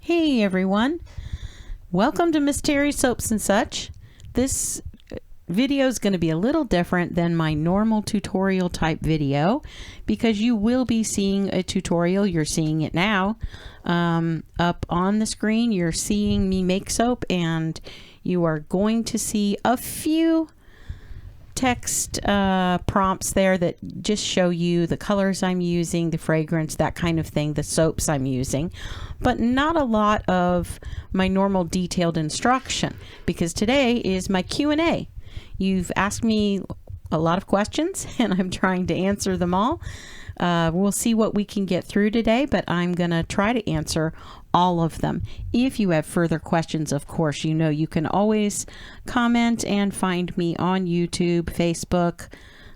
Hey everyone, welcome to Miss Terry's Soaps and Such. This video is going to be a little different than my normal tutorial type video because you will be seeing a tutorial. You're seeing it now up on the screen. You're seeing me make soap, and you are going to see a few text prompts there that just show you the colors I'm using, the fragrance, that kind of thing, the soaps I'm using, but not a lot of my normal detailed instruction because today is my Q&A. You've asked me a lot of questions and I'm trying to answer them all. We'll see what we can get through today, but I'm going to try to answer all of them. If you have further questions, of course, you know you can always comment and find me on YouTube, Facebook,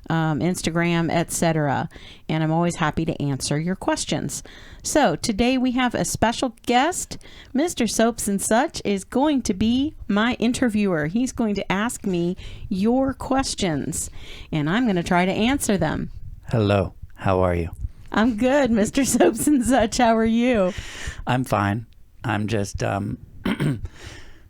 Instagram, etc. And I'm always happy to answer your questions. So today we have a special guest. Mr. Soaps and Such is going to be my interviewer. He's going to ask me your questions, and I'm going to try to answer them. Hello. How are you? I'm good, Mr. Soaps and Such. How are you? I'm fine. I'm just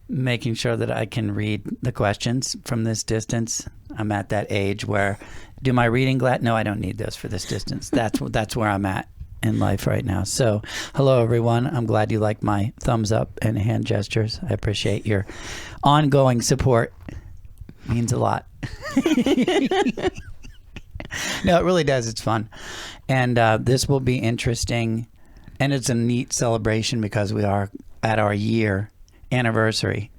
making sure that I can read the questions from this distance. I'm at that age where, do my reading glasses? No, I don't need those for this distance. That's where I'm at in life right now. So, hello everyone. I'm glad you like my thumbs up and hand gestures. I appreciate your ongoing support. It means a lot. No, it really does. It's fun. And this will be interesting. And it's a neat celebration because we are at our year anniversary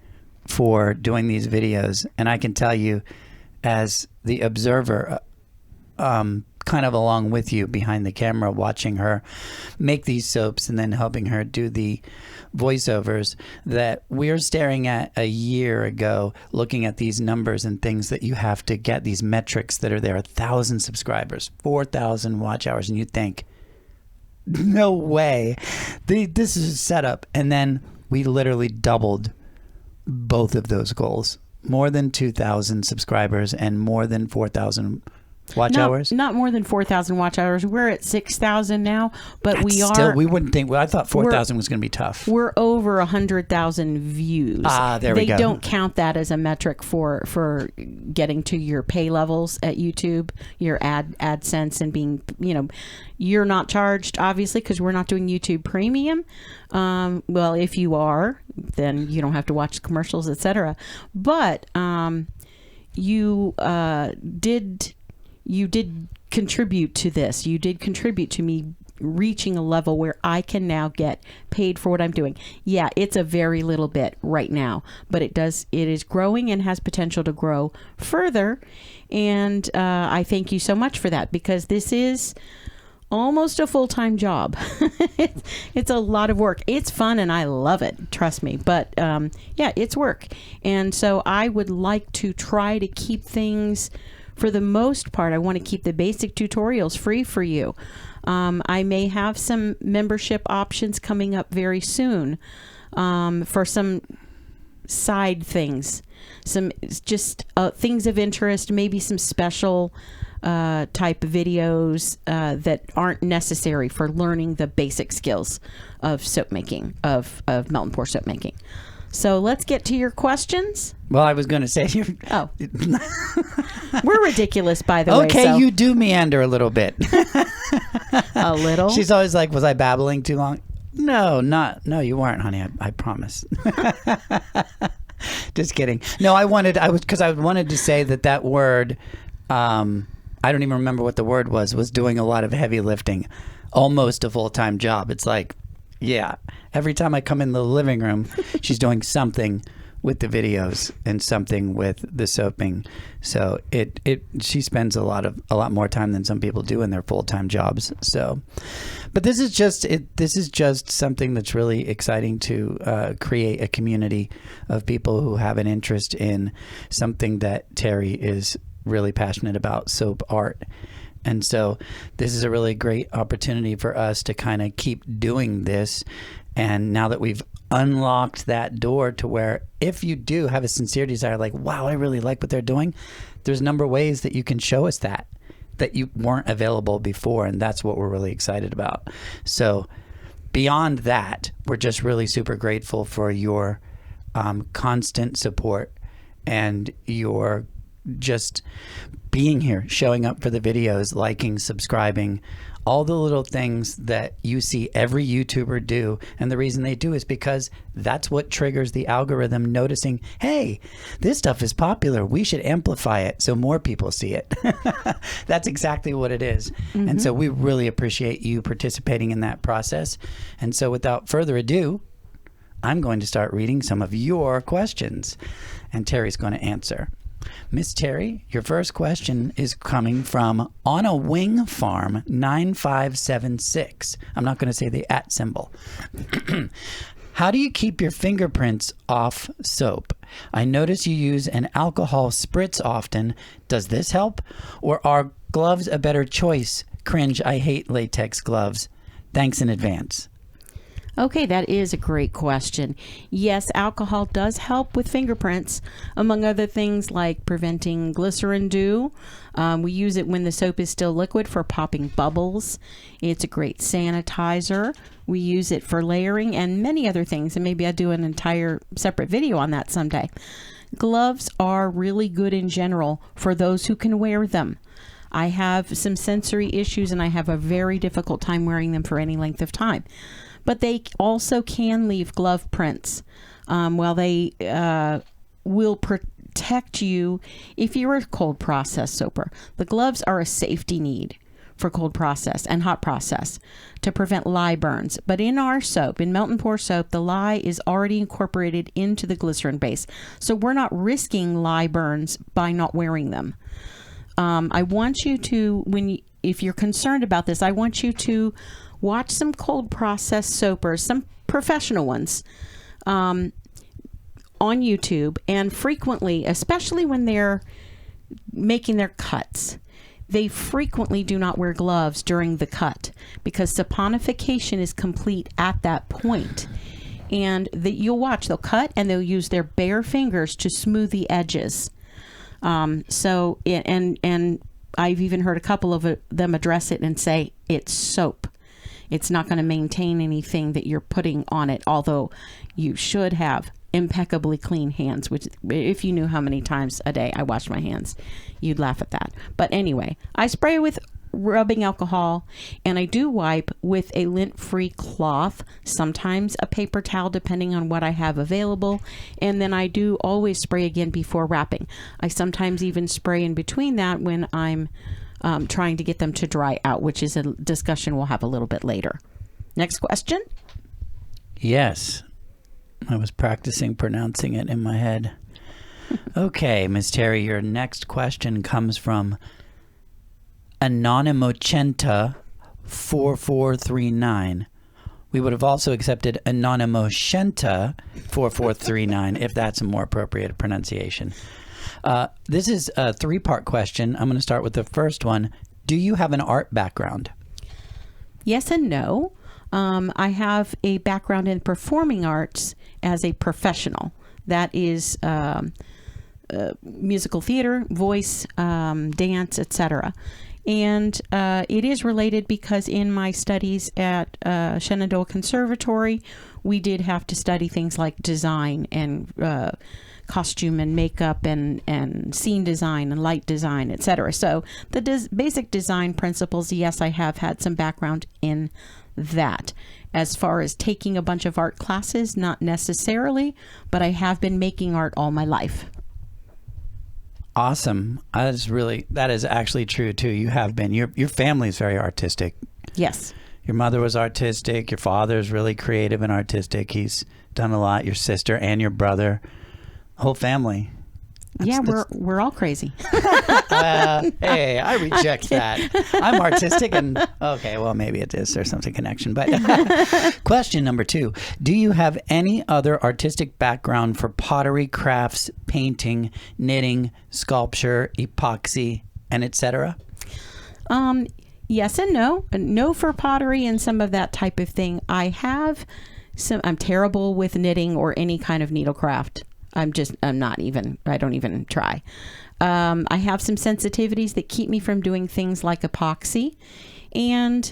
for doing these videos. And I can tell you, as the observer, kind of along with you behind the camera, watching her make these soaps and then helping her do the voiceovers, that we're staring at a year ago, looking at these numbers and things that you have to get, these metrics that are there, 1,000 subscribers, 4,000 watch hours, and you think, no way, this is a setup. And then we literally doubled both of those goals. More than 2,000 subscribers and more than 4,000 watch hours? Not more than 4,000 watch hours. We're at 6,000 now, but we wouldn't think. Well, I thought 4,000 was going to be tough. We're over 100,000 views. There we go. They don't count that as a metric for getting to your pay levels at YouTube, your AdSense, and being, you're not charged, obviously, because we're not doing YouTube Premium. Well, if you are, then you don't have to watch commercials, etc. But you did contribute to this. You did contribute to me reaching a level where I can now get paid for what I'm doing. Yeah, it's a very little bit right now, but it is growing and has potential to grow further. And I thank you so much for that, because this is almost a full-time job. It's a lot of work. It's fun and I love it, trust me. But yeah, it's work. And so I would like to try to keep things, for the most part, I want to keep the basic tutorials free for you. I may have some membership options coming up very soon for some side things, some just things of interest, maybe some special type of videos that aren't necessary for learning the basic skills of soap making, of melt and pour soap making. So let's get to your questions. Well, I was going to say we're ridiculous, by the way. Okay, so. You do meander a little bit. A little? She's always like, was I babbling too long? No, you weren't, honey. I promise. Just kidding. No, I wanted to say that word, I don't even remember what the word was doing a lot of heavy lifting, almost a full-time job. It's like, yeah, every time I come in the living room, she's doing something with the videos and something with the soaping. So she spends a lot more time than some people do in their full-time jobs. So, but this is just something that's really exciting to create a community of people who have an interest in something that Terry is really passionate about, soap art. And so this is a really great opportunity for us to kind of keep doing this. And now that we've unlocked that door to where if you do have a sincere desire, like, wow, I really like what they're doing, there's a number of ways that you can show us that you weren't available before. And that's what we're really excited about. So beyond that, we're just really super grateful for your constant support and your just being here, showing up for the videos, liking, subscribing, all the little things that you see every YouTuber do. And the reason they do is because that's what triggers the algorithm noticing, hey, this stuff is popular. We should amplify it so more people see it. That's exactly what it is. Mm-hmm. And so we really appreciate you participating in that process. And so without further ado, I'm going to start reading some of your questions, and Terry's going to answer. Miss Terry, your first question is coming from On a Wing Farm 9576. I'm not going to say the @ symbol. How do you keep your fingerprints off soap? I notice you use an alcohol spritz often. Does this help? Or are gloves a better choice? Cringe, I hate latex gloves. Thanks in advance. Okay, that is a great question. Yes, alcohol does help with fingerprints, among other things like preventing glycerin dew. We use it when the soap is still liquid for popping bubbles. It's a great sanitizer. We use it for layering and many other things, and maybe I'll do an entire separate video on that someday. Gloves are really good in general for those who can wear them. I have some sensory issues, and I have a very difficult time wearing them for any length of time. But they also can leave glove prints. While they will protect you if you're a cold process soaper. The gloves are a safety need for cold process and hot process to prevent lye burns. But in our soap, in Melt and Pour soap, the lye is already incorporated into the glycerin base. So we're not risking lye burns by not wearing them. I want you to, if you're concerned about this, I want you to watch some cold process soapers, some professional ones, on YouTube, and frequently, especially when they're making their cuts, they frequently do not wear gloves during the cut because saponification is complete at that point. And you'll watch, they'll cut and they'll use their bare fingers to smooth the edges. And I've even heard a couple of them address it and say it's soap. It's not going to maintain anything that you're putting on it, although you should have impeccably clean hands, which if you knew how many times a day I wash my hands, you'd laugh at that. But anyway, I spray with rubbing alcohol, and I do wipe with a lint-free cloth, sometimes a paper towel depending on what I have available, and then I do always spray again before wrapping. I sometimes even spray in between that when I'm trying to get them to dry out, which is a discussion we'll have a little bit later. Next question. Yes. I was practicing pronouncing it in my head. Okay, Ms. Terry, your next question comes from Anonymocenta 4439. We would have also accepted Anonymocenta 4439 if that's a more appropriate pronunciation. This is a 3-part question. I'm going to start with the first one. Do you have an art background? Yes and no. I have a background in performing arts as a professional. That is musical theater, voice, dance, etc. And it is related because in my studies at Shenandoah Conservatory, we did have to study things like design and costume and makeup and scene design and light design, etc. So the basic design principles, yes, I have had some background in that. As far as taking a bunch of art classes, not necessarily, but I have been making art all my life. Awesome. That is actually true too. You have been. Your family is very artistic. Yes. Your mother was artistic. Your father is really creative and artistic. He's done a lot. Your sister and your brother, whole family. We're all crazy. Hey, I reject that. I'm artistic and okay, well maybe it is. There's something connection. But question number 2. Do you have any other artistic background for pottery, crafts, painting, knitting, sculpture, epoxy, and etc.? Yes and no. No for pottery and some of that type of thing. I'm terrible with knitting or any kind of needlecraft. I don't even try. I have some sensitivities that keep me from doing things like epoxy. And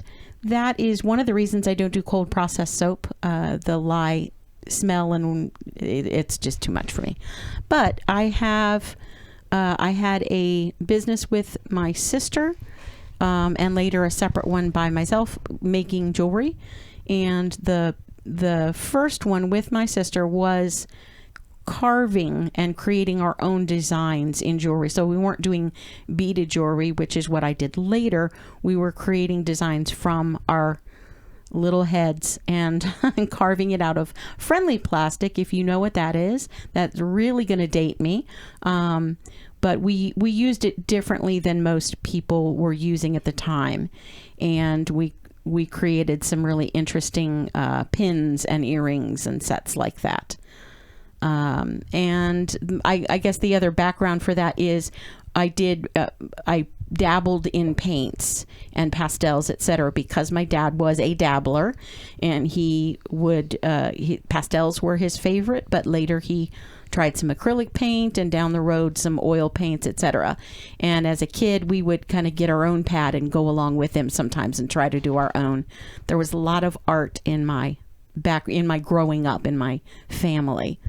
that is one of the reasons I don't do cold processed soap. The lye smell, and it's just too much for me. But I had a business with my sister, and later a separate one by myself, making jewelry. And the first one with my sister was carving and creating our own designs in jewelry. So we weren't doing beaded jewelry, which is what I did later. We were creating designs from our little heads and carving it out of friendly plastic. If you know what that is, that's really going to date me. But we used it differently than most people were using at the time. And we created some really interesting pins and earrings and sets like that. And I guess the other background for that is I dabbled in paints and pastels, etc., because my dad was a dabbler, and pastels were his favorite, but later he tried some acrylic paint, and down the road some oil paints, etc. And as a kid, we would kind of get our own pad and go along with him sometimes and try to do our own. There was a lot of art in my growing up in my family.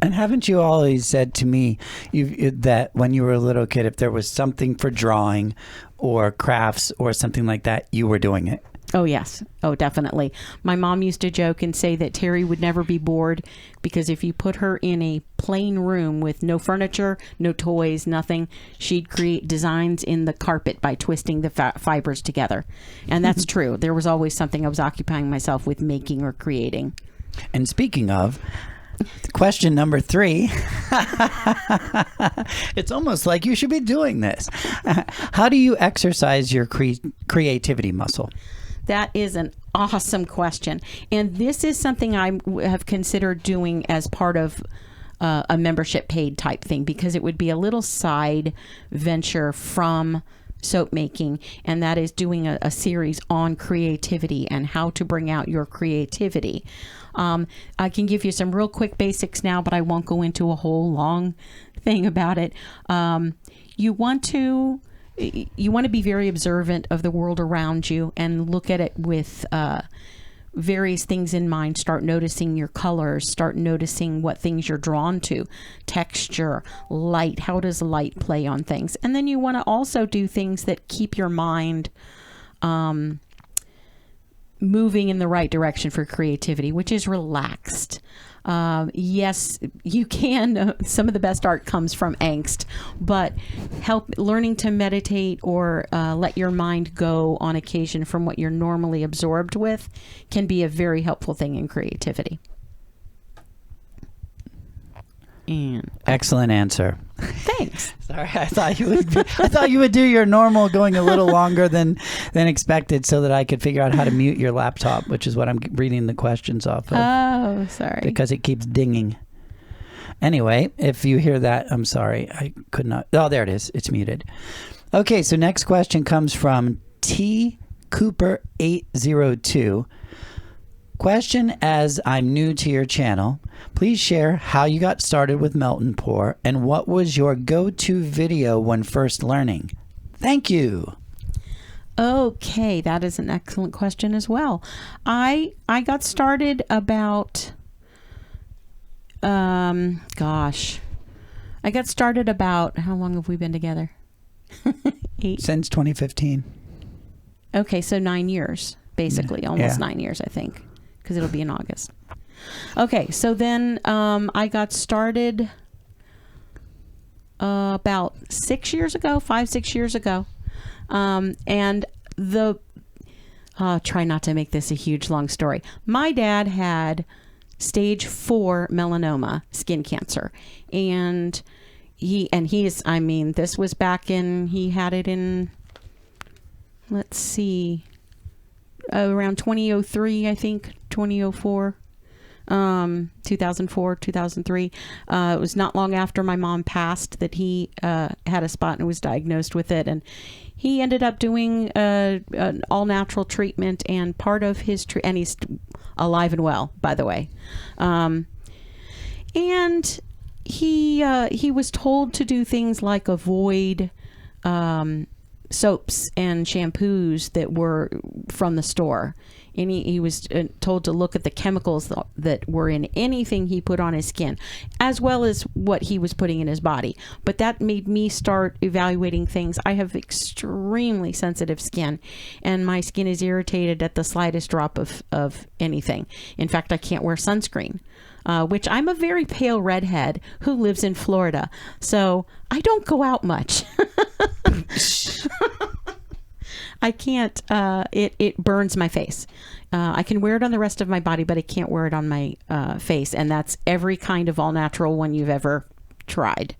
And haven't you always said to me that when you were a little kid, if there was something for drawing or crafts or something like that, you were doing it? Oh, yes. Oh, definitely. My mom used to joke and say that Terry would never be bored, because if you put her in a plain room with no furniture, no toys, nothing, she'd create designs in the carpet by twisting the fibers together. And that's true. There was always something I was occupying myself with making or creating. And speaking of, question number 3. It's almost like you should be doing this. How do you exercise your creativity muscle? That is an awesome question. And this is something I have considered doing as part of a membership paid type thing, because it would be a little side venture from soap making, and that is doing a series on creativity and how to bring out your creativity. I can give you some real quick basics now, but I won't go into a whole long thing about it. You want to be very observant of the world around you and look at it with various things in mind. Start noticing your colors, start noticing what things you're drawn to, texture, light. How does light play on things? And then you want to also do things that keep your mind moving in the right direction for creativity, which is relaxed. Yes, you can. Some of the best art comes from angst, but learning to meditate or let your mind go on occasion from what you're normally absorbed with can be a very helpful thing in creativity. And excellent answer. Thanks. Sorry, I thought you would do your normal, going a little longer than expected, so that I could figure out how to mute your laptop, which is what I'm reading the questions off of. Oh, sorry. Because it keeps dinging. Anyway, if you hear that, I'm sorry. I could not. Oh, there it is. It's muted. Okay, so next question comes from T Cooper 802. Question: as I'm new to your channel, please share how you got started with melt and pour, and what was your go-to video when first learning? Thank you. Okay, that is an excellent question as well. I got started about, I got started about, how long have we been together? 8? Since 2015. Okay, so 9 years, basically, almost 9 years, I think, because it'll be in August. Okay, so then I got started about 6 years ago, 5-6 years ago. And try not to make this a huge long story. My dad had stage 4 melanoma, skin cancer. And this was back in, he had it in, let's see, around 2003, I think, 2004. 2004, 2003. It was not long after my mom passed that he had a spot and was diagnosed with it. And he ended up doing an all-natural treatment, and part of his and he's alive and well, by the way. And he was told to do things like avoid soaps and shampoos that were from the store. And he was told to look at the chemicals that were in anything he put on his skin, as well as what he was putting in his body. But that made me start evaluating things. I have extremely sensitive skin, and my skin is irritated at the slightest drop of anything. In fact, I can't wear sunscreen, which I'm a very pale redhead who lives in Florida. So I don't go out much. I can't, it burns my face. I can wear it on the rest of my body, but I can't wear it on my face. And that's every kind of all natural one you've ever tried.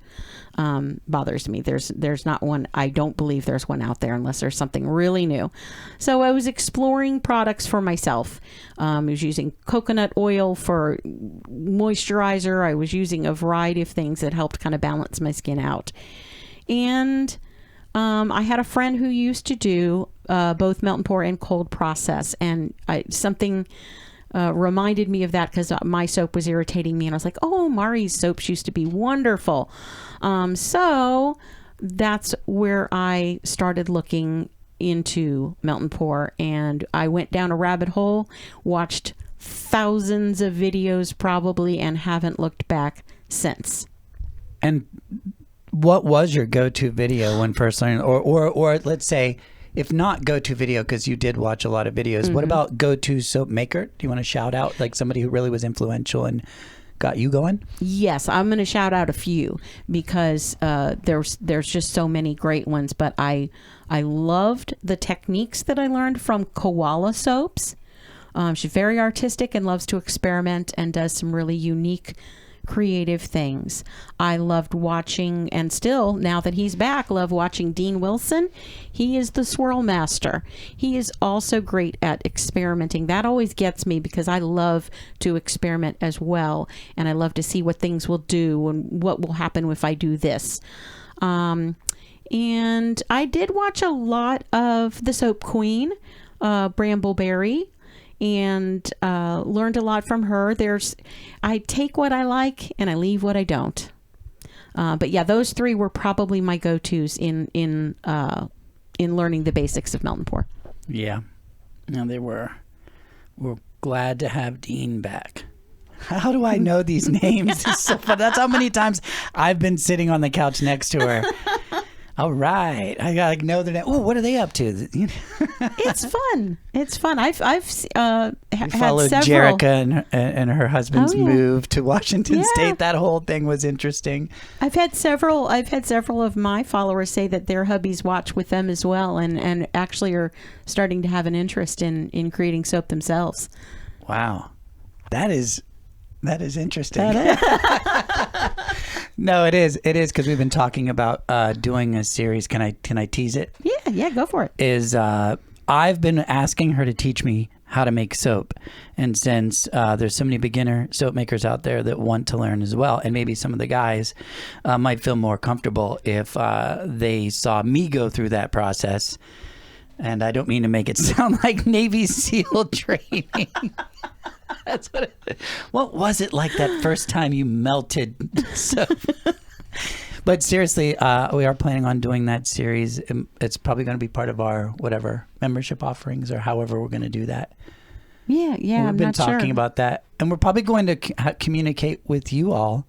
Bothers me. There's not one. I don't believe there's one out there unless there's something really new. So I was exploring products for myself. I was using coconut oil for moisturizer. I was using a variety of things that helped kind of balance my skin out. And I had a friend who used to do both melt and pour and cold process, and something reminded me of that because my soap was irritating me, and I was like, oh, Mari's soaps used to be wonderful. So that's where I started looking into melt and pour, and I went down a rabbit hole, watched thousands of videos probably, and haven't looked back since. And what was your go-to video when first learning, or let's say, if not go-to video, because you did watch a lot of videos, what about go-to soap maker? Do you want to shout out like somebody who really was influential and got you going? Yes, I'm going to shout out a few because there's just so many great ones. But I loved the techniques that I learned from Koala Soaps. She's very artistic and loves to experiment and does some really unique creative things. I loved watching, and still, now that he's back, love watching Dean Wilson. He is the swirl master. He is also great at experimenting. That always gets me because I love to experiment as well, and I love to see what things will do and what will happen if I do this. And I did watch a lot of the Soap Queen, Brambleberry, and learned a lot from her. I take what I like and I leave what I don't. But yeah, those three were probably my go-tos in learning the basics of melt and pour. Yeah, no, they were. We're glad to have Dean back. How do I know these names? It's so fun. That's how many times I've been sitting on the couch next to her. All right, I gotta know their name. Oh, what are they up to? It's fun. It's fun. I've we had followed several. Jerica and her husband's move to Washington State. That whole thing was interesting. I've had several of my followers say that their hubbies watch with them as well, and actually are starting to have an interest in creating soap themselves. Wow, that is interesting. No, it is because we've been talking about doing a series. Can I tease it? Yeah, go for it. I've been asking her to teach me how to make soap, and since there's so many beginner soap makers out there that want to learn as well, and maybe some of the guys might feel more comfortable if they saw me go through that process. And I don't mean to make it sound like Navy SEAL training. That's what was it like that first time you melted soap? But seriously, we are planning on doing that series. It's probably going to be part of our whatever membership offerings or however we're going to do that. Yeah. We've been talking about that, and we're probably going to communicate with you all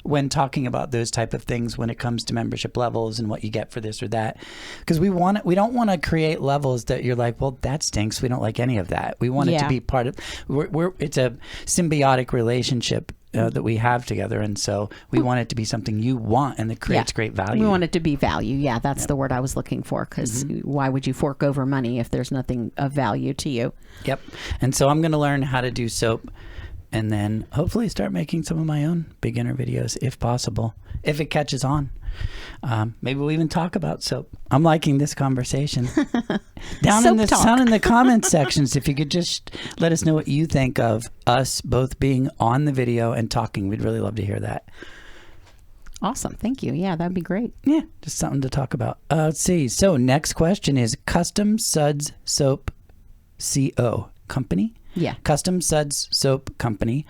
when talking about those type of things when it comes to membership levels and what you get for this or that, because we don't want to create levels that you're like, well, that stinks, we don't like any of that. We want it to be part of it's a symbiotic relationship that we have together, and so we want it to be something you want and that creates great value. We want it to be value. That's the word I was looking for, because why would you fork over money if there's nothing of value to you? Yep. And so I'm going to learn how to do soap, and then hopefully start making some of my own beginner videos if possible, if it catches on. Maybe we'll even talk about soap. I'm liking this conversation. Down in the comment sections, if you could just let us know what you think of us both being on the video and talking. We'd really love to hear that. Awesome. Thank you. Yeah, that'd be great. Yeah, just something to talk about. Let's see. So next question is Custom Suds Soap Co. Company. Yeah. Custom Suds Soap Company.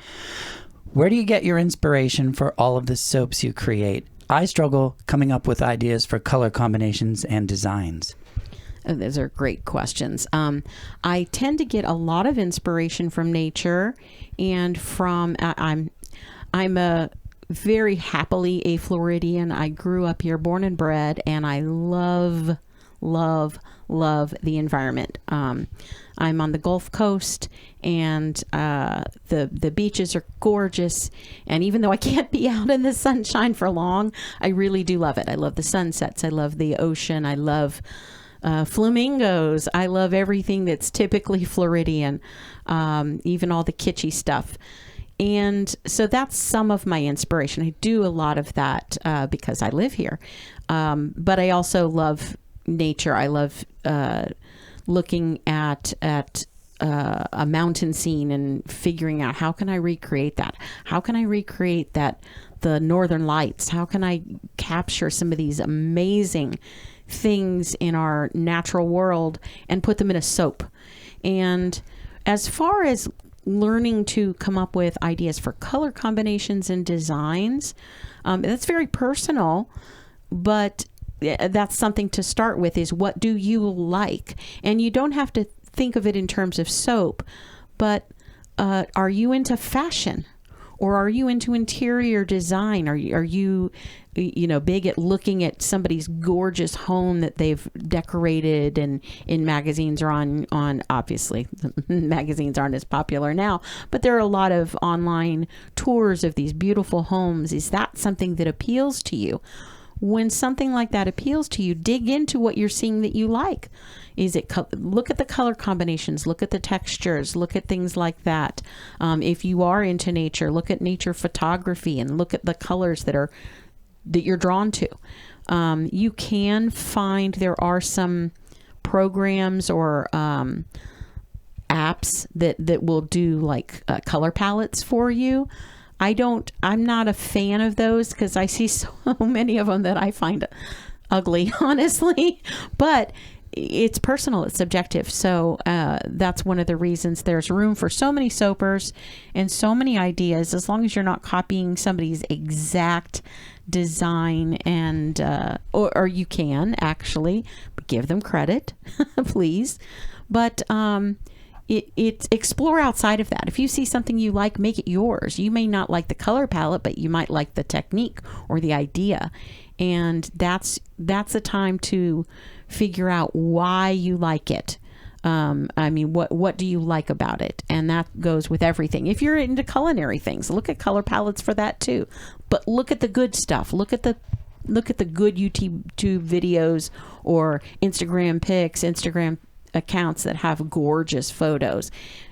Where do you get your inspiration for all of the soaps you create? I struggle coming up with ideas for color combinations and designs. Those are great questions. I tend to get a lot of inspiration from nature and from, I'm a very happily a Floridian. I grew up here, born and bred, and I love the environment. I'm on the Gulf Coast, and the beaches are gorgeous. And even though I can't be out in the sunshine for long, I really do love it. I love the sunsets. I love the ocean. I love flamingos. I love everything that's typically Floridian, even all the kitschy stuff. And so that's some of my inspiration. I do a lot of that because I live here. But I also love nature. I love looking at a mountain scene and figuring out, how can I recreate that? How can I recreate the Northern Lights? How can I capture some of these amazing things in our natural world and put them in a soap? And as far as learning to come up with ideas for color combinations and designs, that's very personal, but that's something to start with, is what do you like? And you don't have to think of it in terms of soap, but are you into fashion, or are you into interior design? Are you big at looking at somebody's gorgeous home that they've decorated and in magazines, or on obviously magazines aren't as popular now, but there are a lot of online tours of these beautiful homes. Is that something that appeals to you? When something like that appeals to you, dig into what you're seeing that you like. Look at the color combinations, look at the textures, look at things like that. If you are into nature, look at nature photography and look at the colors that you're drawn to. You can find, there are some programs or apps that will do like color palettes for you. I'm not a fan of those because I see so many of them that I find ugly, honestly, but it's personal, it's subjective. So that's one of the reasons there's room for so many soapers and so many ideas, as long as you're not copying somebody's exact design, and or you can actually give them credit, please. But it's explore outside of that. If you see something you like, make it yours. You may not like the color palette, but you might like the technique or the idea. And that's the time to figure out why you like it. What do you like about it? And that goes with everything. If you're into culinary things, look at color palettes for that too. But look at the good stuff. Look at the good YouTube videos or Instagram pics, Instagram accounts that have gorgeous photos,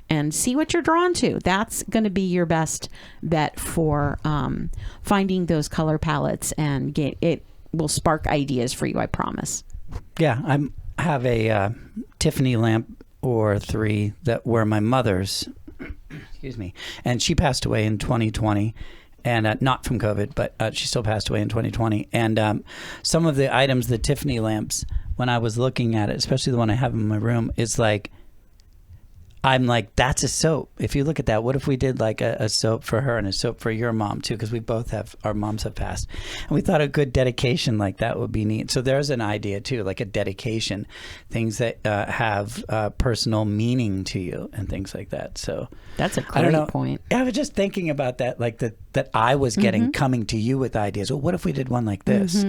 and see what you're drawn to. That's going to be your best bet for finding those color palettes, and it will spark ideas for you, I promise. Yeah, I have a Tiffany lamp or 3 that were my mother's, excuse me, and she passed away in 2020. And not from COVID, but she still passed away in 2020. And some of the items, the Tiffany lamps, when I was looking at it, especially the one I have in my room, is like, I'm like, that's a soap. If you look at that, what if we did like a soap for her and a soap for your mom too? Because we both our moms have passed. And we thought a good dedication like that would be neat. So there's an idea too, like a dedication, things that have personal meaning to you and things like that. So that's a great point. I was just thinking about that, like that I was getting coming to you with ideas. Well, what if we did one like this?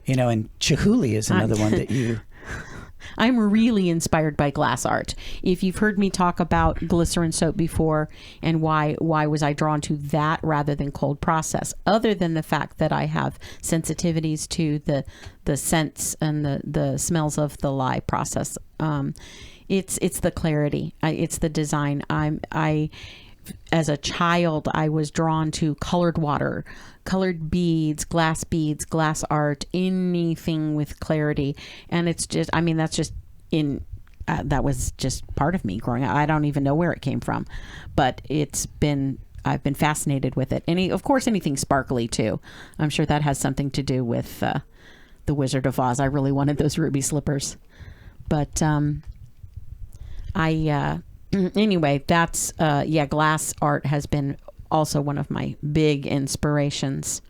And Chihuly is another one that you... I'm really inspired by glass art. If you've heard me talk about glycerin soap before, and why was I drawn to that rather than cold process, other than the fact that I have sensitivities to the scents and the smells of the lye process. It's the clarity. It's the design. As a child, I was drawn to colored water, colored beads, glass art, anything with clarity. And it's just, that's just that was just part of me growing up. I don't even know where it came from, but I've been fascinated with it. And of course, anything sparkly too. I'm sure that has something to do with the Wizard of Oz. I really wanted those ruby slippers, but anyway, that's glass art has been also one of my big inspirations.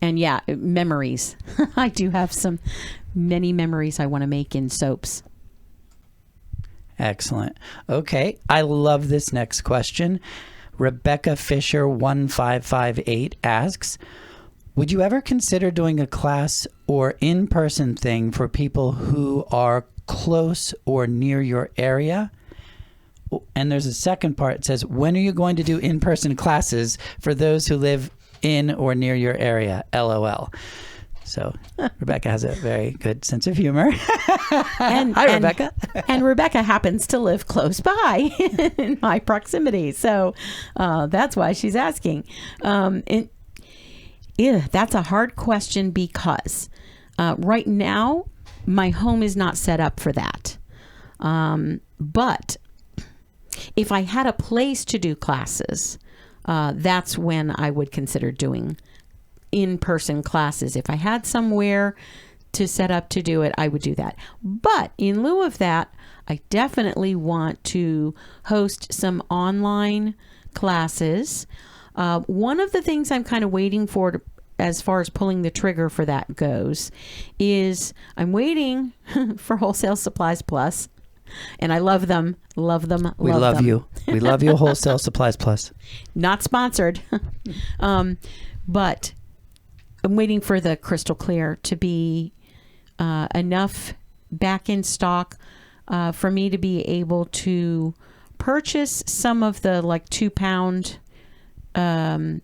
And yeah, memories. I do have many memories I want to make in soaps. Excellent. Okay. I love this next question. Rebecca Fisher 1558 asks, would you ever consider doing a class or in-person thing for people who are close or near your area? And there's a second part. It says, when are you going to do in-person classes for those who live in or near your area? LOL. So Rebecca has a very good sense of humor. Hi, Rebecca. And Rebecca happens to live close by in my proximity. So that's why she's asking. That's a hard question because right now my home is not set up for that. But if I had a place to do classes, that's when I would consider doing in-person classes. If I had somewhere to set up to do it, I would do that. But in lieu of that, I definitely want to host some online classes. One of the things I'm kind of waiting for as far as pulling the trigger for that goes is I'm waiting for Wholesale Supplies Plus. And I love them. We love you. We love you, Wholesale Supplies Plus. Not sponsored. But I'm waiting for the Crystal Clear to be enough back in stock for me to be able to purchase some of the 2-pound, I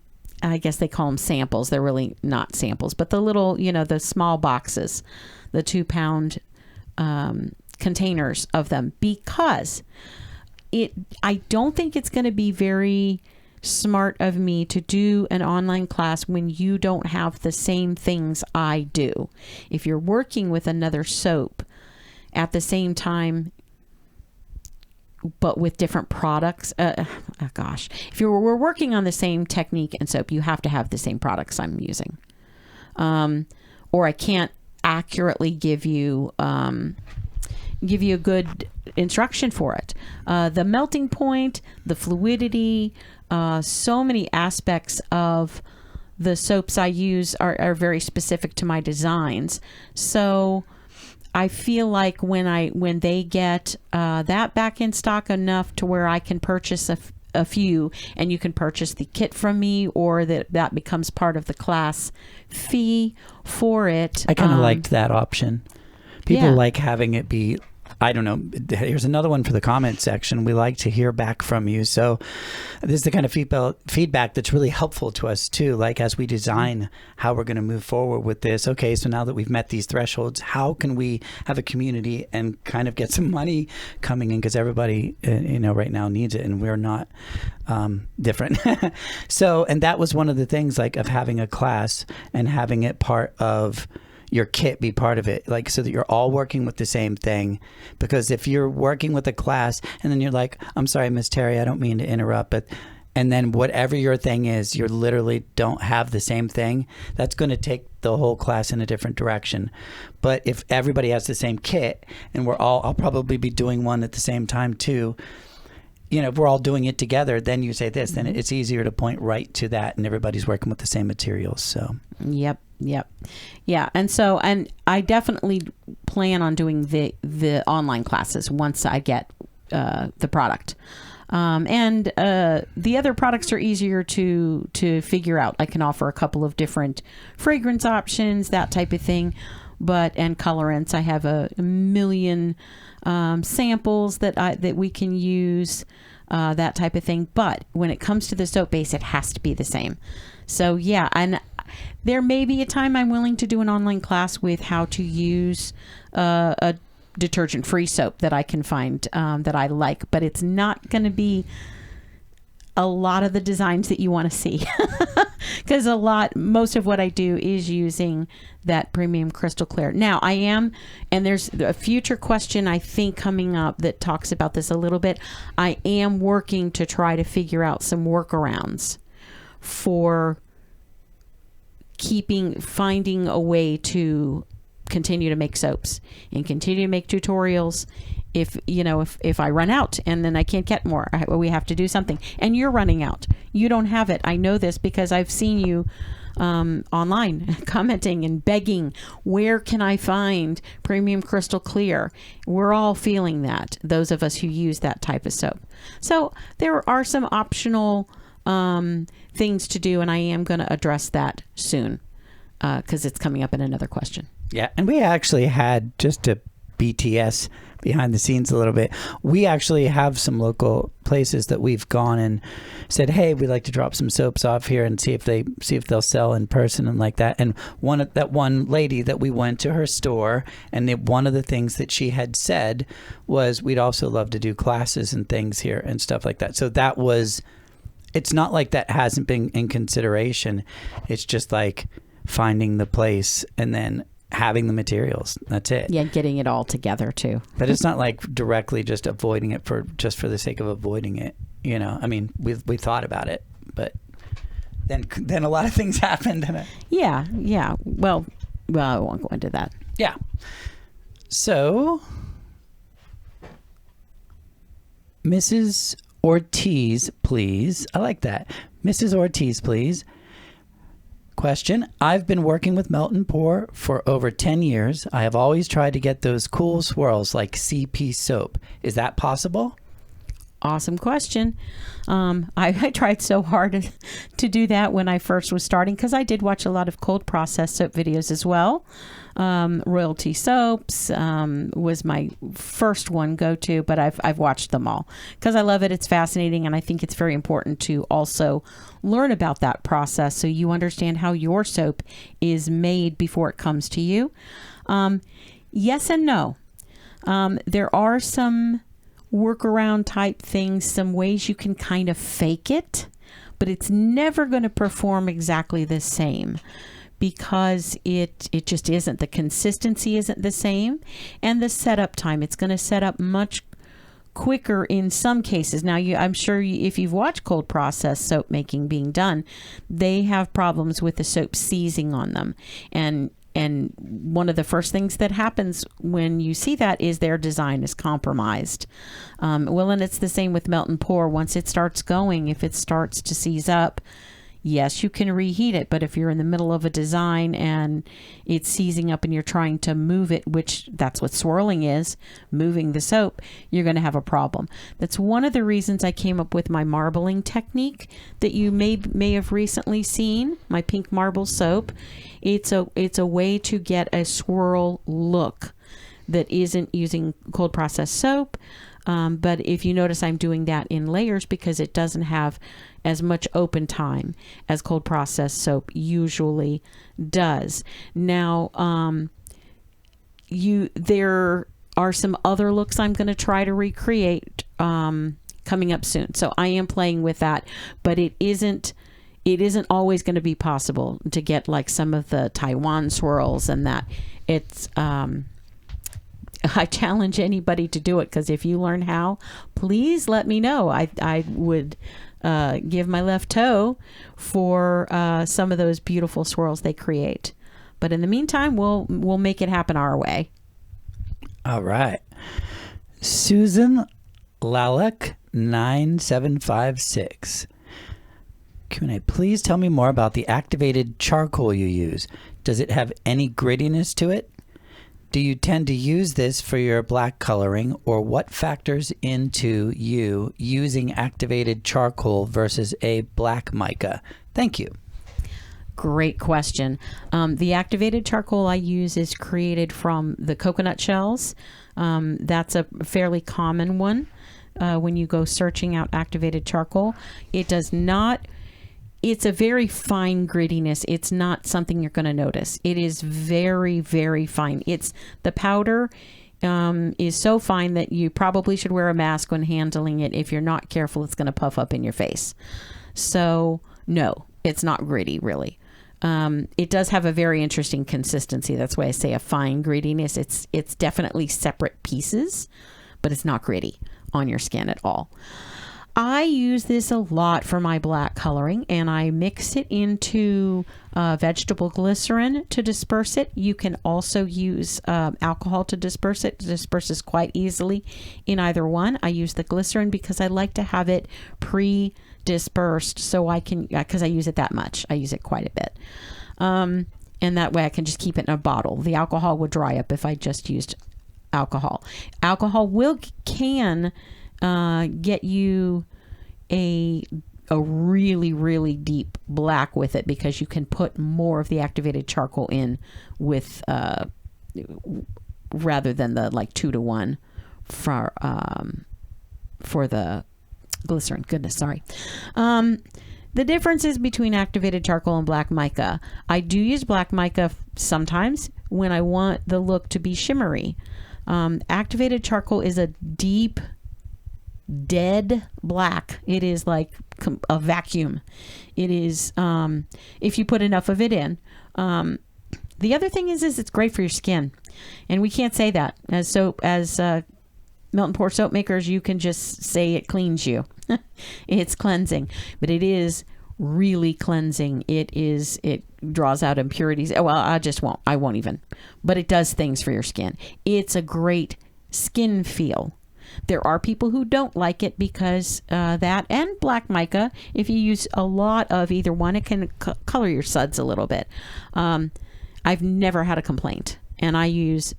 guess they call them samples. They're really not samples, but the little, the small boxes, the 2-pound containers of them, because I don't think it's going to be very smart of me to do an online class when you don't have the same things I do. If you're working with another soap at the same time, but with different products, if we're working on the same technique and soap, you have to have the same products I'm using. Or I can't accurately give you a good instruction for it. The melting point, the fluidity, so many aspects of the soaps I use are very specific to my designs. So I feel like when they get that back in stock enough to where I can purchase a few, and you can purchase the kit from me, or that becomes part of the class fee for it. I kind of liked that option. People like having it be, I don't know. Here's another one for the comment section. We like to hear back from you. So this is the kind of feedback that's really helpful to us too. Like as we design how we're going to move forward with this. Okay, so now that we've met these thresholds, how can we have a community and kind of get some money coming in? Because everybody, right now needs it, and we're not different. So, and that was one of the things of having a class and having it part of your kit be part of it, so that you're all working with the same thing. Because if you're working with a class and then you're like, I'm sorry, Miss Terry, I don't mean to interrupt, and then whatever your thing is, you literally don't have the same thing, that's going to take the whole class in a different direction. But if everybody has the same kit and I'll probably be doing one at the same time too, if we're all doing it together, then you say this, then it's easier to point right to that, and everybody's working with the same materials. So Yep. Yeah. And I definitely plan on doing the online classes once I get the product. And the other products are easier to figure out. I can offer a couple of different fragrance options, that type of thing, and colorants. I have a million samples that we can use, that type of thing. But when it comes to the soap base, it has to be the same. So yeah, and there may be a time I'm willing to do an online class with how to use a detergent-free soap that I can find that I like, but it's not going to be a lot of the designs that you want to see, because most of what I do is using that premium Crystal Clear. Now I am, and there's a future question I think coming up that talks about this a little bit. I am working to try to figure out some workarounds for finding a way to continue to make soaps and continue to make tutorials. If I run out and then I can't get more, we have to do something. And you're running out. You don't have it. I know this because I've seen you online, commenting and begging, where can I find premium crystal clear? We're all feeling that, those of us who use that type of soap. So there are some optional things to do, and I am going to address that soon because it's coming up in another question. Yeah, and we actually had, just to BTS behind the scenes a little bit, we actually have some local places that we've gone and said, hey, we'd like to drop some soaps off here and see if they'll sell in person and like that. And one lady that we went to her store, and one of the things that she had said was, we'd also love to do classes and things here and stuff like that. So that was, it's not like that hasn't been in consideration. It's just like finding the place and then having the materials. That's it. Yeah, getting it all together too. But it's not like directly just avoiding it for the sake of avoiding it. You know, I mean, we thought about it, but then a lot of things happened. Yeah. Well, I won't go into that. Yeah. So, Mrs. Ortiz, please. I like that. Mrs. Ortiz, please. Question: I've been working with melt and pour for over 10 years. I have always tried to get those cool swirls like CP soap. Is that possible? Awesome question. I tried so hard to do that when I first was starting, because I did watch a lot of cold process soap videos as well. Royalty Soaps was my first one go-to, but I've watched them all because I love it. It's fascinating, and I think it's very important to also learn about that process so you understand how your soap is made before it comes to you. Yes and no. There are some workaround type things, some ways you can kind of fake it, but it's never going to perform exactly the same because it just isn't. The consistency isn't the same, and the setup time, it's going to set up much quicker in some cases. Now, I'm sure if you've watched cold process soap making being done, they have problems with the soap seizing on them, and one of the first things that happens when you see that is their design is compromised. Well, and it's the same with melt and pour. Once it starts going, if it starts to seize up, yes, you can reheat it, but if you're in the middle of a design and it's seizing up and you're trying to move it, which that's what swirling is, moving the soap, you're going to have a problem. That's one of the reasons I came up with my marbling technique that you may have recently seen, my pink marble soap. It's a way to get a swirl look that isn't using cold process soap. But if you notice, I'm doing that in layers because it doesn't have as much open time as cold process soap usually does. Now, there are some other looks I'm going to try to recreate coming up soon. So I am playing with that, but it isn't always going to be possible to get like some of the Taiwan swirls and that. It's I challenge anybody to do it, because if you learn how, please let me know. I would give my left toe for some of those beautiful swirls they create. But in the meantime, we'll make it happen our way. All right. Susan Lalek 9756. Q&A. Please tell me more about the activated charcoal you use. Does it have any grittiness to it? Do you tend to use this for your black coloring, or what factors into you using activated charcoal versus a black mica? Thank you. Great question. The activated charcoal I use is created from the coconut shells. That's a fairly common one when you go searching out activated charcoal. It does not... It's a very fine grittiness. It's not something you're going to notice. It is very, very fine. The powder is so fine that you probably should wear a mask when handling it. If you're not careful, it's going to puff up in your face. So no, it's not gritty really. It does have a very interesting consistency. That's why I say a fine grittiness. It's definitely separate pieces, but it's not gritty on your skin at all. I use this a lot for my black coloring, and I mix it into vegetable glycerin to disperse it. You can also use alcohol to disperse it. It disperses quite easily in either one. I use the glycerin because I like to have it dispersed, so I can, because I use it that much. I use it quite a bit. And that way I can just keep it in a bottle. The alcohol would dry up if I just used alcohol. Alcohol can get you a really, really deep black with it, because you can put more of the activated charcoal in with rather than the like 2-to-1 for the glycerin. Goodness, sorry. The differences between activated charcoal and black mica. I do use black mica sometimes when I want the look to be shimmery. Activated charcoal is a deep, dead black. It is like a vacuum. It is, if you put enough of it in. The other thing is it's great for your skin, and we can't say that as melt and pour soap makers. You can just say it cleans you. It's cleansing, but it is really cleansing. It draws out impurities. Well, I won't even, but it does things for your skin. It's a great skin feel. There are people who don't like it because that and black mica, if you use a lot of either one, it can color your suds a little bit. I've never had a complaint, and I use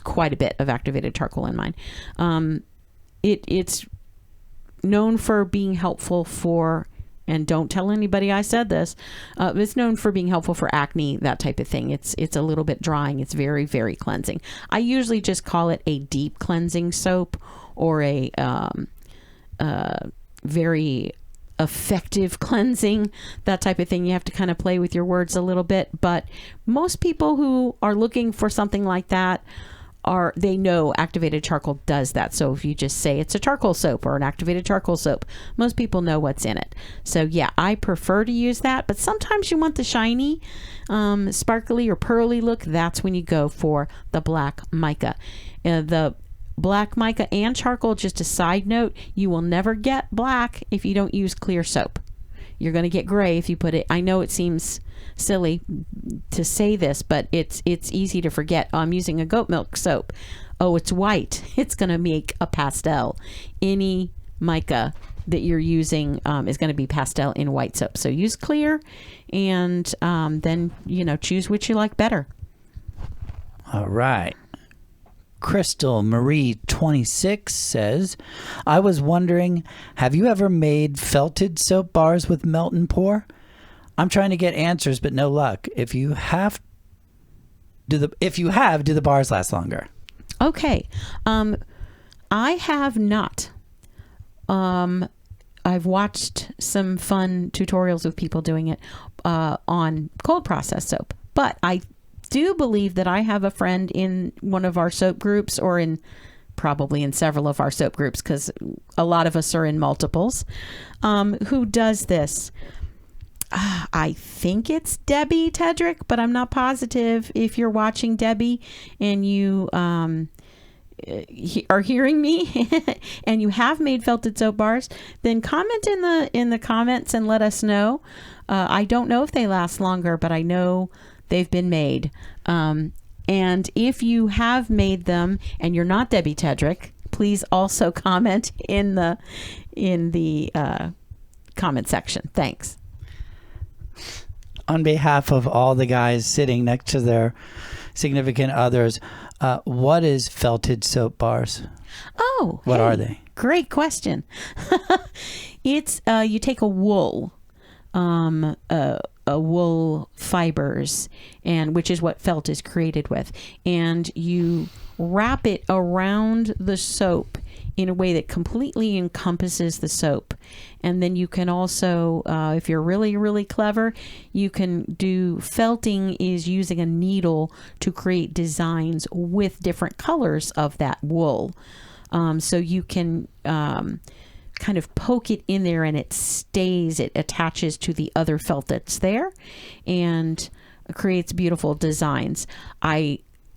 quite a bit of activated charcoal in mine. It's known for being helpful for, and don't tell anybody I said this, it's known for being helpful for acne, that type of thing. It's a little bit drying. It's very, very cleansing. I usually just call it a deep cleansing soap, or a very effective cleansing, that type of thing. You have to kind of play with your words a little bit, but most people who are looking for something like that they know activated charcoal does that. So if you just say it's a charcoal soap or an activated charcoal soap, most people know what's in it. So yeah, I prefer to use that, but sometimes you want the shiny, sparkly or pearly look. That's when you go for the black mica. The black mica and charcoal, just a side note, you will never get black if you don't use clear soap. You're going to get gray if you put it. I know it seems silly to say this, but it's easy to forget. I'm using a goat milk soap. Oh, it's white. It's going to make a pastel. Any mica that you're using is going to be pastel in white soap. So use clear, and then choose which you like better. All right. Crystal Marie 26 says, I was wondering, have you ever made felted soap bars with melt and pour? I'm trying to get answers, but no luck. If you have, do the bars last longer? Okay. I have not. I've watched some fun tutorials with people doing it on cold process soap, but I do believe that I have a friend in one of our soap groups, or probably in several of our soap groups, because a lot of us are in multiples, who does this. I think it's Debbie Tedrick, but I'm not positive. If you're watching, Debbie, and you are hearing me and you have made felted soap bars, then comment in the comments and let us know. I don't know if they last longer, but I know they've been made. And if you have made them and you're not Debbie Tedrick, please also comment in the comment section. Thanks. On behalf of all the guys sitting next to their significant others, what is felted soap bars? Oh, what are they? Great question. It's you take a wool, wool fibers, and which is what felt is created with, and you wrap it around the soap in a way that completely encompasses the soap. And then you can also, if you're really, really clever, you can do felting is using a needle to create designs with different colors of that wool. So you can kind of poke it in there and it attaches to the other felt that's there and creates beautiful designs.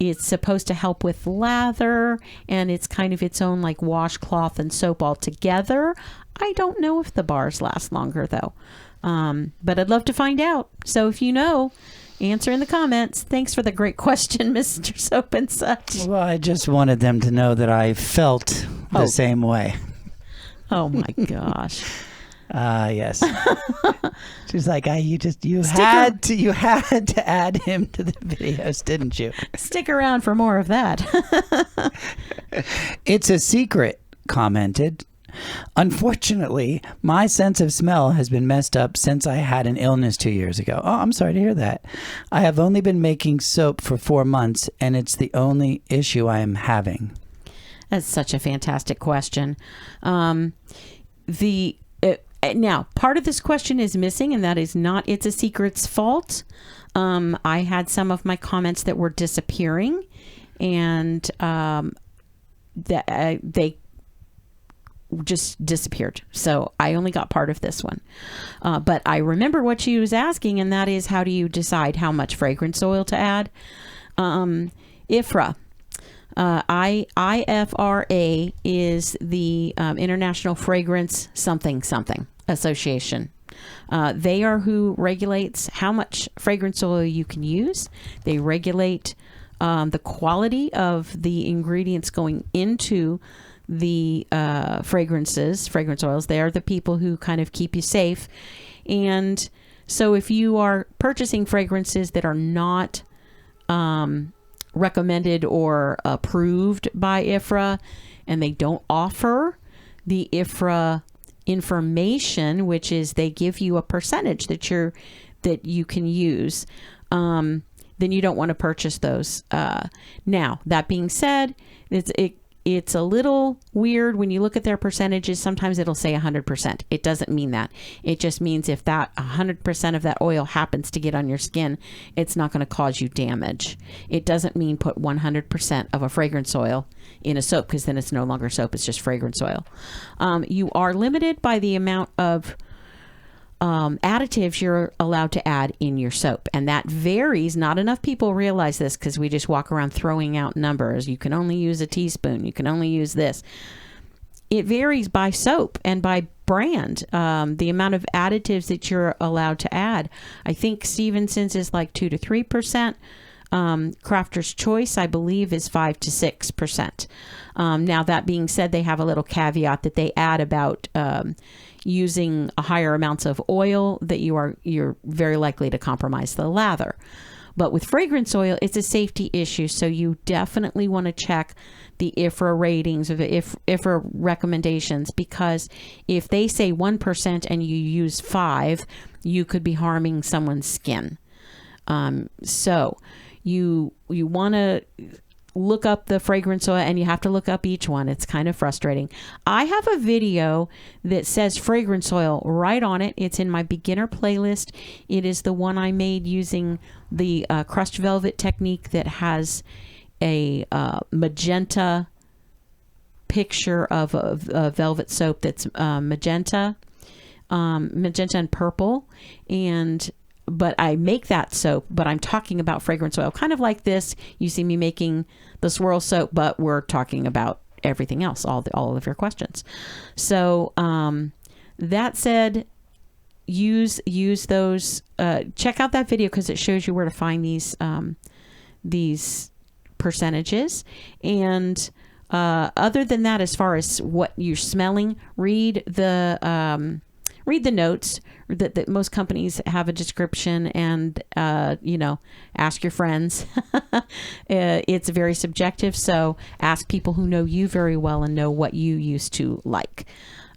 It's supposed to help with lather, and it's kind of its own like washcloth and soap all together. I don't know if the bars last longer though, but I'd love to find out. So if you know, answer in the comments. Thanks for the great question, Mr. Soap and Such. Well, I just wanted them to know that I felt the same way. Oh my gosh. Yes. She's like, you had to add him to the videos, didn't you? Stick around for more of that. It's a secret, commented. Unfortunately, my sense of smell has been messed up since I had an illness 2 years ago. Oh, I'm sorry to hear that. I have only been making soap for 4 months, and it's the only issue I am having. That's such a fantastic question. Now, part of this question is missing, and that is not It's a Secret's fault. I had some of my comments that were disappearing, and they just disappeared. So I only got part of this one. But I remember what she was asking, and that is, how do you decide how much fragrance oil to add? IFRA. IFRA is the International Fragrance something Association. They are who regulates how much fragrance oil you can use. They regulate the quality of the ingredients going into the fragrance oils. They are the people who kind of keep you safe. And so if you are purchasing fragrances that are not recommended or approved by IFRA, and they don't offer the IFRA information, which is they give you a percentage that you can use, then you don't want to purchase those. Now, that being said, it's a little weird when you look at their percentages. Sometimes it'll say 100%. It doesn't mean that. It just means if that 100% of that oil happens to get on your skin, it's not going to cause you damage. It doesn't mean put 100% of a fragrance oil in a soap, because then it's no longer soap, it's just fragrance oil. You are limited by the amount of additives you're allowed to add in your soap, and that varies. Not enough people realize this, because we just walk around throwing out numbers. You can only use a teaspoon, you can only use this. It varies by soap and by brand, the amount of additives that you're allowed to add. I think Stevenson's is like 2 to 3%. Crafter's Choice, I believe, is 5 to 6%. Now, that being said, they have a little caveat that they add about using a higher amounts of oil, that you're very likely to compromise the lather. But with fragrance oil, it's a safety issue, so you definitely want to check the IFRA ratings or the IFRA recommendations, because if they say 1% and you use 5, you could be harming someone's skin. So you want to look up the fragrance oil, and you have to look up each one. It's kind of frustrating. I have a video that says fragrance oil right on it. It's in my beginner playlist. It is the one I made using the crushed velvet technique that has a magenta picture of a velvet soap that's magenta and purple. But I make that soap, but I'm talking about fragrance oil, kind of like this. You see me making the swirl soap, but we're talking about everything else, all of your questions. So that said, use those. Check out that video, because it shows you where to find these percentages. And other than that, as far as what you're smelling, read the notes. That most companies have a description, and ask your friends. It's very subjective, so ask people who know you very well and know what you used to like.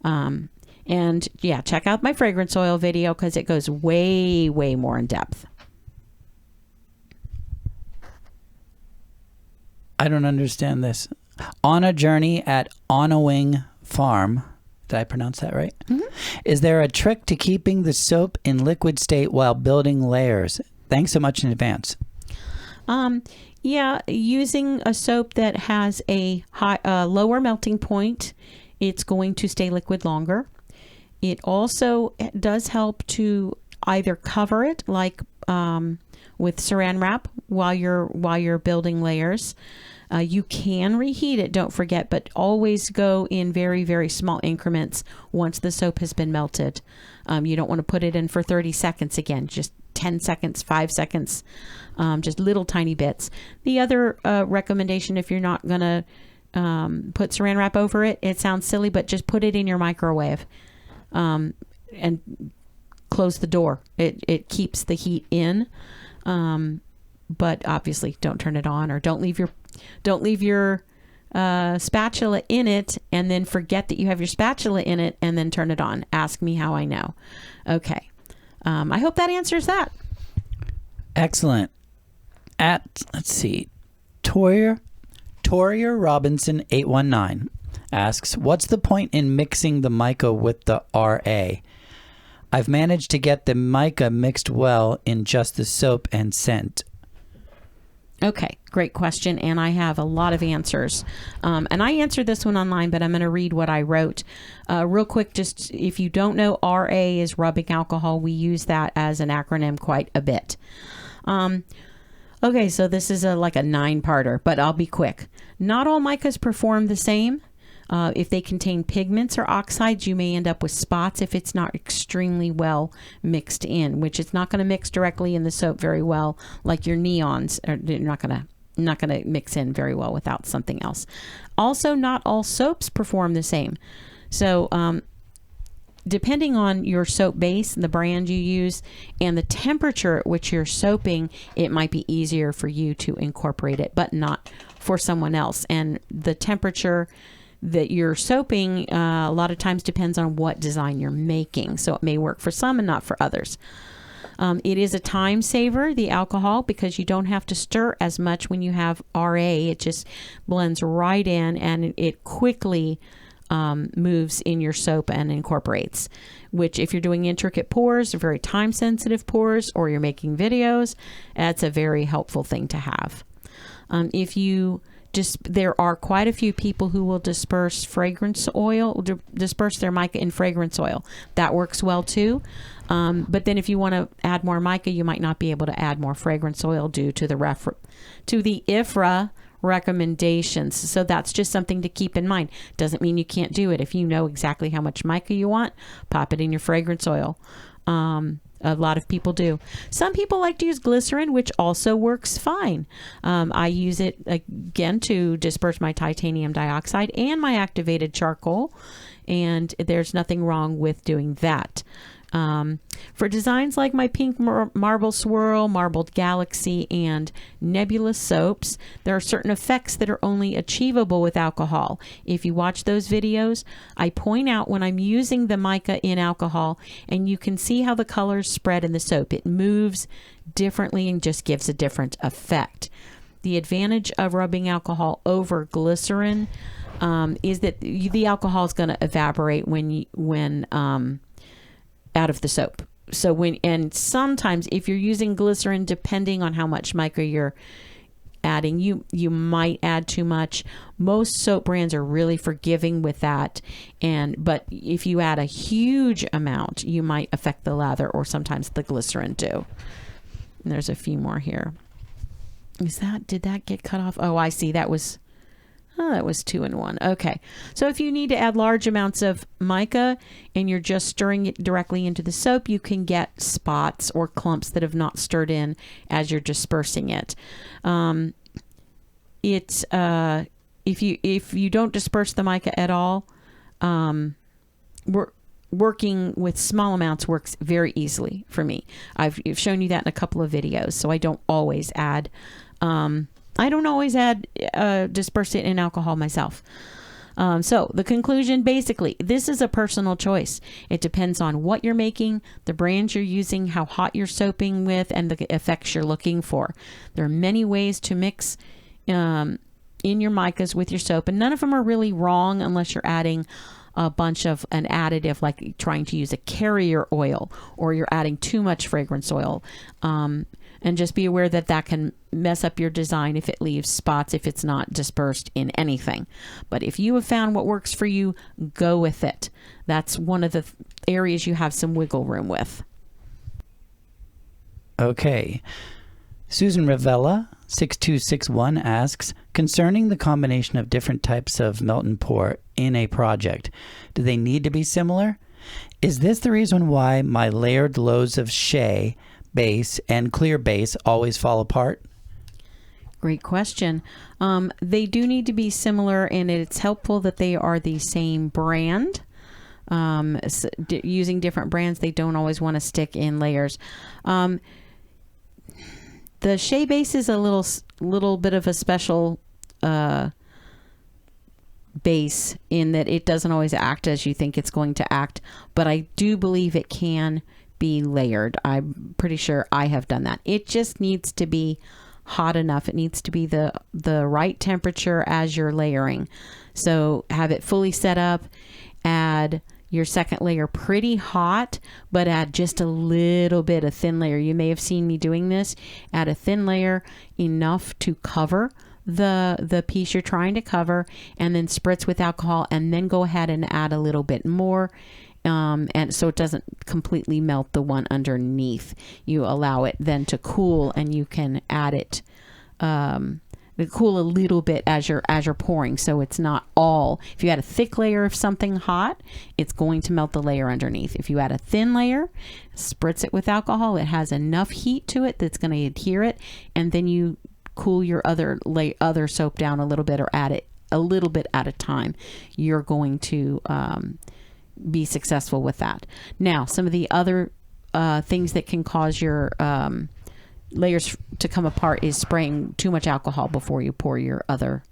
And yeah, check out my fragrance oil video, because it goes way more in depth. I don't understand this. On a journey at On a Wing Farm. Did I pronounce that right? Mm-hmm. Is there a trick to keeping the soap in liquid state while building layers? Thanks so much in advance. Yeah, using a soap that has a lower melting point, it's going to stay liquid longer. It also does help to either cover it, like with saran wrap, while you're building layers. You can reheat it, don't forget, but always go in very small increments once the soap has been melted. You don't want to put it in for 30 seconds again, just 10 seconds, 5 seconds, just little tiny bits. The other recommendation, if you're not going to put saran wrap over it, it sounds silly, but just put it in your microwave. and close the door. It keeps the heat in, but obviously don't turn it on, or don't leave your spatula in it and then forget that you have your spatula in it and then turn it on. Ask me how I know. Okay. I hope that answers that. Excellent. Let's see, Toria Robinson 819 asks, what's the point in mixing the mica with the RA? I've managed to get the mica mixed well in just the soap and scent. Okay, great question, and I have a lot of answers. And I answered this one online, but I'm going to read what I wrote. Real quick, just if you don't know, RA is rubbing alcohol. We use that as an acronym quite a bit. Okay, so this is like a 9-parter, but I'll be quick. Not all micas perform the same. If they contain pigments or oxides, you may end up with spots if it's not extremely well mixed in, which it's not going to mix directly in the soap very well, like your neons. They're not going to mix in very well without something else. Also, not all soaps perform the same. So, depending on your soap base and the brand you use and the temperature at which you're soaping, it might be easier for you to incorporate it, but not for someone else. And the temperature that you're soaping a lot of times depends on what design you're making. So it may work for some and not for others. It is a time saver, the alcohol, because you don't have to stir as much when you have RA. It just blends right in and it quickly moves in your soap and incorporates, which if you're doing intricate pours, very time sensitive pours, or you're making videos, that's a very helpful thing to have. There are quite a few people who will disperse fragrance oil, disperse their mica in fragrance oil. That works well too. But then if you want to add more mica, you might not be able to add more fragrance oil due to the IFRA recommendations. So that's just something to keep in mind. Doesn't mean you can't do it. If you know exactly how much mica you want, pop it in your fragrance oil. A lot of people do. Some people like to use glycerin, which also works fine. I use it again to disperse my titanium dioxide and my activated charcoal, and there's nothing wrong with doing that. For designs like my pink marble swirl, marbled galaxy, and nebulous soaps, there are certain effects that are only achievable with alcohol. If you watch those videos, I point out when I'm using the mica in alcohol, and you can see how the colors spread in the soap. It moves differently and just gives a different effect. The advantage of rubbing alcohol over glycerin is that the alcohol is going to evaporate when out of the soap. So and sometimes if you're using glycerin, depending on how much mica you're adding, you might add too much. Most soap brands are really forgiving with that, but if you add a huge amount, you might affect the lather, or sometimes the glycerin do. And there's a few more here. Did that get cut off? Oh, I see. That was 2 in 1. Okay. So if you need to add large amounts of mica and you're just stirring it directly into the soap, you can get spots or clumps that have not stirred in as you're dispersing it. If you don't disperse the mica at all, working with small amounts works very easily for me. I've shown you that in a couple of videos, so I don't always add disperse it in alcohol myself. So the conclusion, basically, this is a personal choice. It depends on what you're making, the brand you're using, how hot you're soaping with, and the effects you're looking for. There are many ways to mix in your micas with your soap, and none of them are really wrong unless you're adding a bunch of an additive, like trying to use a carrier oil, or you're adding too much fragrance oil. And just be aware that can mess up your design if it leaves spots, if it's not dispersed in anything. But if you have found what works for you, go with it. That's one of the areas you have some wiggle room with. Okay. Susan Ravella, 6261, asks, concerning the combination of different types of melt and pour in a project, do they need to be similar? Is this the reason why my layered loads of shea base and clear base always fall apart? Great question. They do need to be similar, and it's helpful that they are the same brand. Using different brands, they don't always want to stick in layers. The Shea base is a little bit of a special base in that it doesn't always act as you think it's going to act, but I do believe it can be layered. I'm pretty sure I have done that. It just needs to be hot enough. It needs to be the right temperature as you're layering. So have it fully set up, add your second layer pretty hot, but add just a little bit of thin layer. You may have seen me doing this. Add a thin layer enough to cover the piece you're trying to cover, and then spritz with alcohol, and then go ahead and add a little bit more. And so it doesn't completely melt the one underneath. You allow it then to cool, and you can add it cool a little bit as you're pouring, so it's not all. If you add a thick layer of something hot, it's going to melt the layer underneath. If you add a thin layer, spritz it with alcohol, it has enough heat to it that's going to adhere it, and then you cool your other soap down a little bit, or add it a little bit at a time. You're going to be successful with that. Now, some of the other things that can cause your layers to come apart is spraying too much alcohol before you pour your other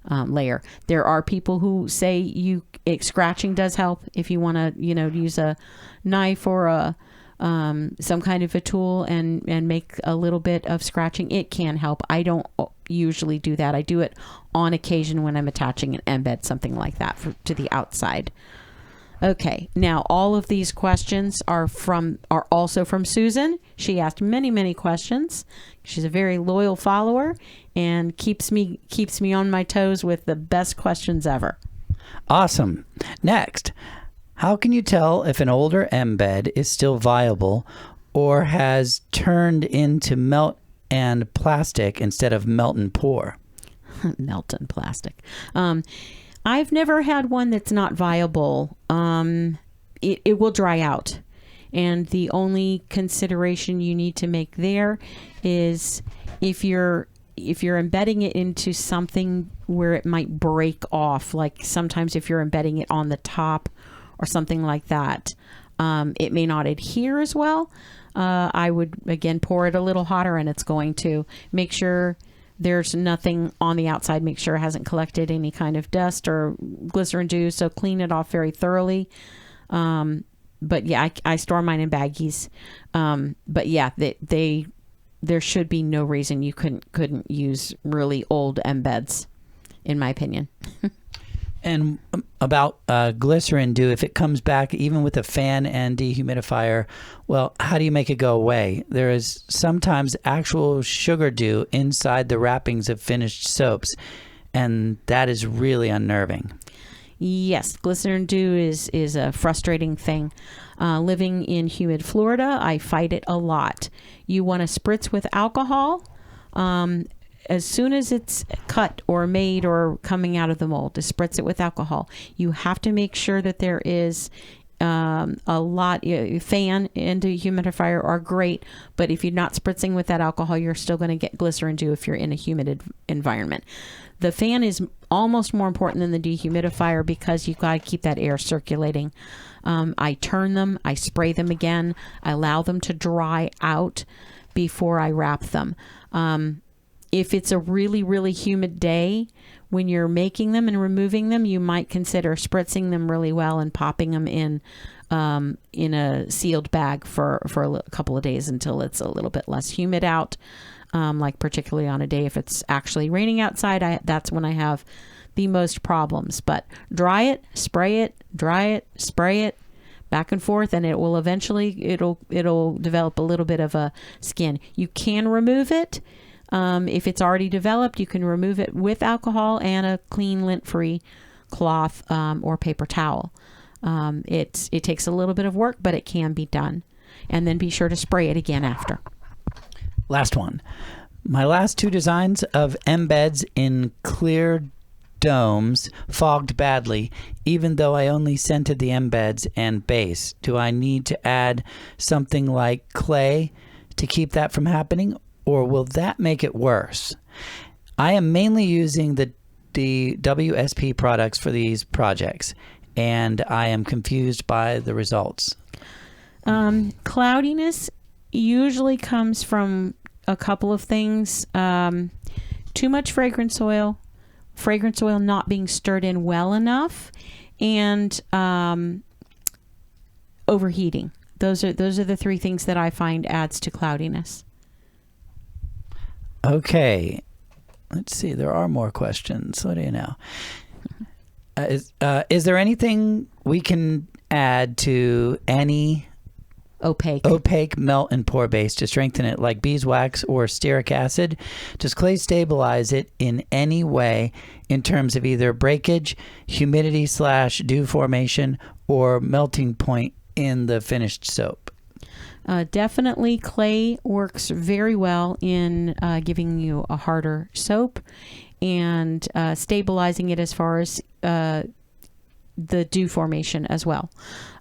layer. There are people who say scratching does help if you want to, use a knife or some kind of a tool and make a little bit of scratching. It can help. I don't usually do that. I do it on occasion when I'm attaching an embed, something like that, to the outside. Okay, now all of these questions are also from Susan. She asked many questions. She's a very loyal follower and keeps me on my toes with the best questions ever. Awesome. Next, how can you tell if an older embed is still viable or has turned into melt and plastic instead of melt and pour? Melt and plastic. I've never had one that's not viable. It will dry out. And the only consideration you need to make there is if you're embedding it into something where it might break off, like sometimes if you're embedding it on the top or something like that, it may not adhere as well. I would, again, pour it a little hotter, and it's going to make sure there's nothing on the outside. Make sure it hasn't collected any kind of dust or glycerin dew, so clean it off very thoroughly. But yeah, I store mine in baggies. But yeah, there should be no reason you couldn't use really old embeds, in my opinion. And about glycerin dew, if it comes back even with a fan and dehumidifier, well, how do you make it go away? There is sometimes actual sugar dew inside the wrappings of finished soaps, and that is really unnerving. Yes, glycerin dew is a frustrating thing. Living in humid Florida, I fight it a lot. You want to spritz with alcohol. As soon as it's cut or made or coming out of the mold, to spritz it with alcohol. You have to make sure that there is a lot. Fan and dehumidifier are great, but if you're not spritzing with that alcohol, you're still going to get glycerin dew if you're in a humid environment. The fan is almost more important than the dehumidifier because you've got to keep that air circulating. I turn them, I spray them again, I allow them to dry out before I wrap them. If it's a really humid day, when you're making them and removing them, you might consider spritzing them really well and popping them in a sealed bag for a couple of days until it's a little bit less humid out. Like particularly on a day if it's actually raining outside, that's when I have the most problems. But dry it, spray it, dry it, spray it, back and forth, and it will eventually it'll develop a little bit of a skin. You can remove it. If it's already developed, you can remove it with alcohol and a clean lint-free cloth or paper towel. It takes a little bit of work, but it can be done. And then be sure to spray it again after. Last one. My last two designs of embeds in clear domes fogged badly, even though I only scented the embeds and base. Do I need to add something like clay to keep that from happening, or will that make it worse? I am mainly using the WSP products for these projects, and I am confused by the results. Cloudiness usually comes from a couple of things. Too much fragrance oil not being stirred in well enough, and overheating. Those are the three things that I find adds to cloudiness. Okay. Let's see. There are more questions. What do you know? Is there anything we can add to any opaque melt and pour base to strengthen it, like beeswax or stearic acid? Does clay stabilize it in any way in terms of either breakage, humidity / dew formation, or melting point in the finished soap? Definitely clay works very well in giving you a harder soap and stabilizing it as far as the dew formation as well.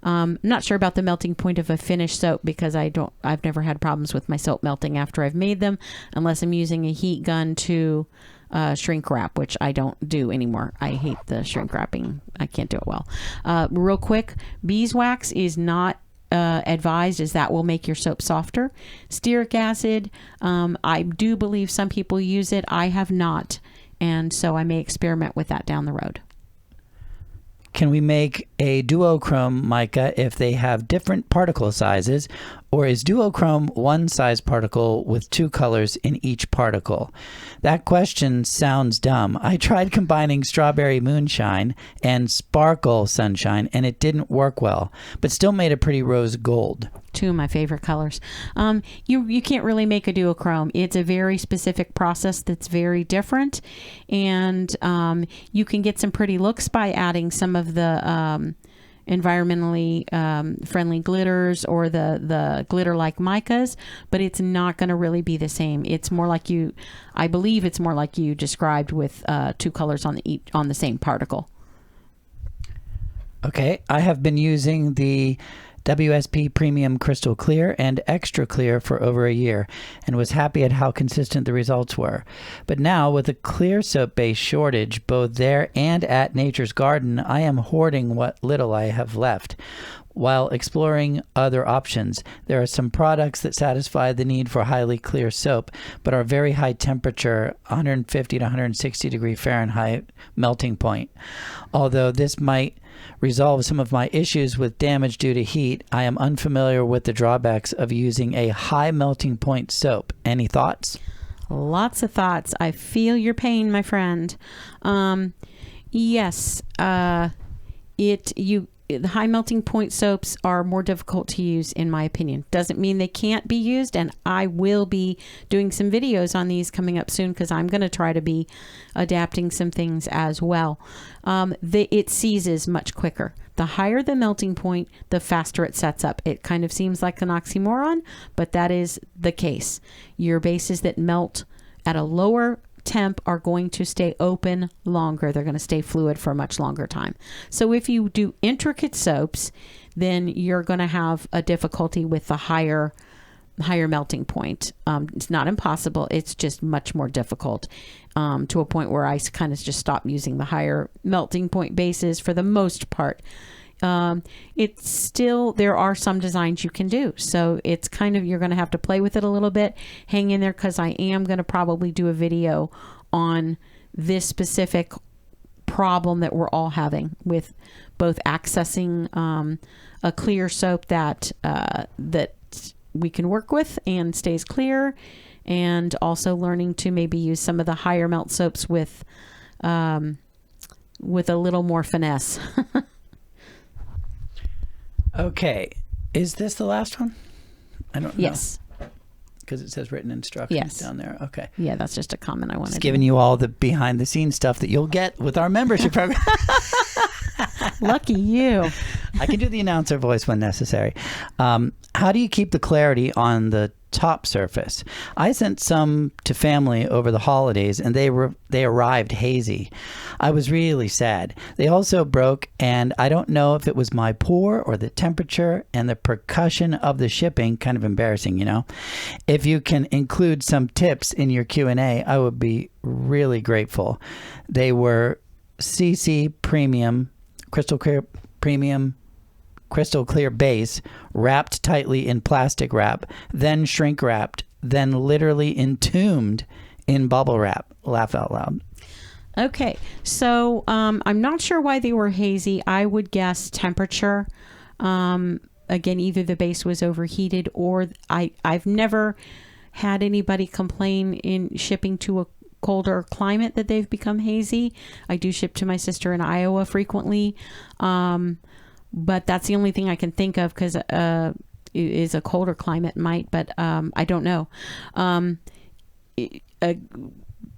Not sure about the melting point of a finished soap because I've never had problems with my soap melting after I've made them, unless I'm using a heat gun to shrink wrap, which I don't do anymore. I hate the shrink wrapping. I can't do it well. Real quick, beeswax is not advised, as that will make your soap softer. Stearic acid, I do believe some people use it. I have not, and so I may experiment with that down the road. Can we make a duochrome mica if they have different particle sizes, or is duochrome one size particle with two colors in each particle? That question sounds dumb. I tried combining strawberry moonshine and sparkle sunshine, and it didn't work well, but still made a pretty rose gold. Two of my favorite colors. You can't really make a duochrome. It's a very specific process that's very different, and you can get some pretty looks by adding some of the environmentally friendly glitters or the glitter like micas, but it's not going to really be the same. It's more like I believe it's more like you described, with two colors on the same particle. Okay, I have been using the WSP Premium Crystal Clear and Extra Clear for over a year and was happy at how consistent the results were. But now, with a clear soap base shortage both there and at Nature's Garden, I am hoarding what little I have left. While exploring other options, there are some products that satisfy the need for highly clear soap, but are very high temperature, 150 to 160 degree Fahrenheit melting point. Although this might resolve some of my issues with damage due to heat, I am unfamiliar with the drawbacks of using a high melting point soap. Any thoughts? Lots of thoughts. I feel your pain, my friend. Yes, the high melting point soaps are more difficult to use, in my opinion. Doesn't mean they can't be used, and I will be doing some videos on these coming up soon because I'm going to try to be adapting some things as well. It seizes much quicker. The higher the melting point, the faster it sets up. It kind of seems like an oxymoron, but that is the case. Your bases that melt at a lower temp are going to stay open longer. They're going to stay fluid for a much longer time. So if you do intricate soaps, then you're going to have a difficulty with the higher melting point. It's not impossible. It's just much more difficult, to a point where I kind of just stopped using the higher melting point bases for the most part. It's still, there are some designs you can do. So it's kind of, you're going to have to play with it a little bit. Hang in there, because I am going to probably do a video on this specific problem that we're all having with both accessing a clear soap that we can work with and stays clear, and also learning to maybe use some of the higher melt soaps with a little more finesse. Okay. Is this the last one? I don't know. Yes. Because it says written instructions down there. Okay. Yeah, that's just a comment I wanted. Just giving you all the behind the scenes stuff that you'll get with our membership program. Lucky you. I can do the announcer voice when necessary. How do you keep the clarity on the top surface? I sent some to family over the holidays, and they arrived hazy. I was really sad. They also broke, and I don't know if it was my pour or the temperature and the percussion of the shipping. Kind of embarrassing, you know. If you can include some tips in your Q&A, I would be really grateful. They were CC Premium Crystal Clear premium crystal clear base, wrapped tightly in plastic wrap, then shrink wrapped, then literally entombed in bubble wrap. Laugh out loud. Okay, so I'm not sure why they were hazy. I would guess temperature. Again, either the base was overheated, or I've never had anybody complain in shipping to a colder climate that they've become hazy. I do ship to my sister in Iowa frequently, but that's the only thing I can think of, because is a colder climate might, but I don't know.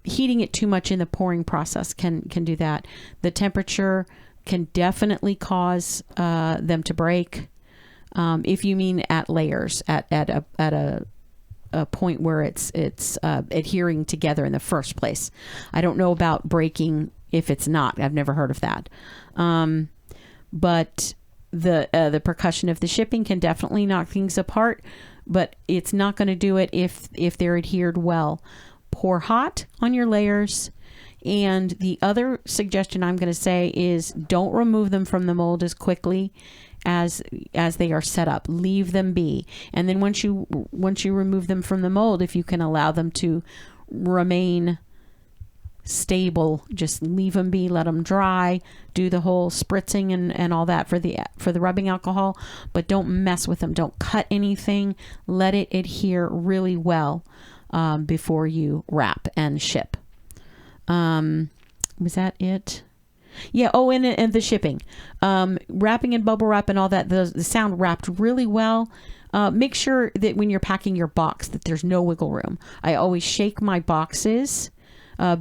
Heating it too much in the pouring process can do that. The temperature can definitely cause them to break. If you mean at layers, at a point where it's adhering together in the first place. I don't know about breaking if it's not. I've never heard of that. But the percussion of the shipping can definitely knock things apart, but it's not going to do it if they're adhered well. Pour hot on your layers. And the other suggestion I'm going to say is don't remove them from the mold as quickly as they are set up. Leave them be. And then once you remove them from the mold, if you can allow them to remain stable, just leave them be, let them dry, do the whole spritzing and all that for the rubbing alcohol, but don't mess with them. Don't cut anything. Let it adhere really well before you wrap and ship. Was that it? Yeah. Oh, and the shipping, wrapping and bubble wrap and all that, the sound wrapped really well. Make sure that when you're packing your box that there's no wiggle room. I always shake my boxes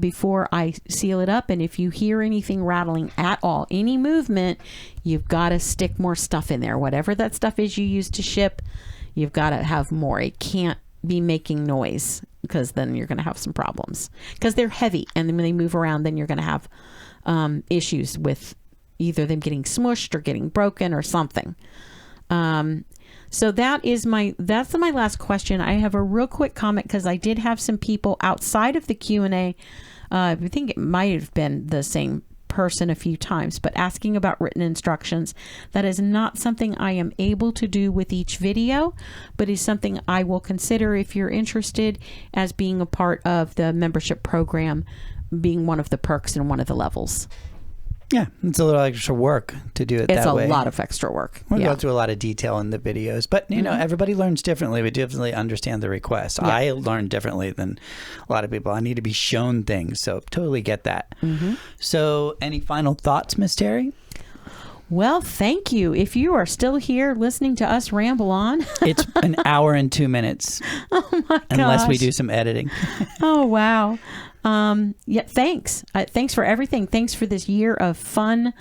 before I seal it up. And if you hear anything rattling at all, any movement, you've got to stick more stuff in there. Whatever that stuff is you use to ship, you've got to have more. It can't be making noise, because then you're going to have some problems, because they're heavy, and then when they move around, then you're going to have issues with either them getting smushed or getting broken or something. So that's my last question. I have a real quick comment, because I did have some people outside of the Q&A. I think it might have been the same person a few times, but asking about written instructions. That is not something I am able to do with each video, but is something I will consider if you're interested, as being a part of the membership program, being one of the perks and one of the levels. Yeah, it's a little extra work to do it that way. It's a lot of extra work. We'll go through a lot of detail in the videos, but you know, everybody learns differently. We definitely understand the request. Yeah. I learn differently than a lot of people. I need to be shown things, so totally get that. So any final thoughts, Miss Terry? Well, thank you. If you are still here listening to us ramble on. It's an hour and 2 minutes. Oh my gosh. Unless we do some editing. Oh, wow. Yeah, thanks. Thanks for everything. Thanks for this year of fun,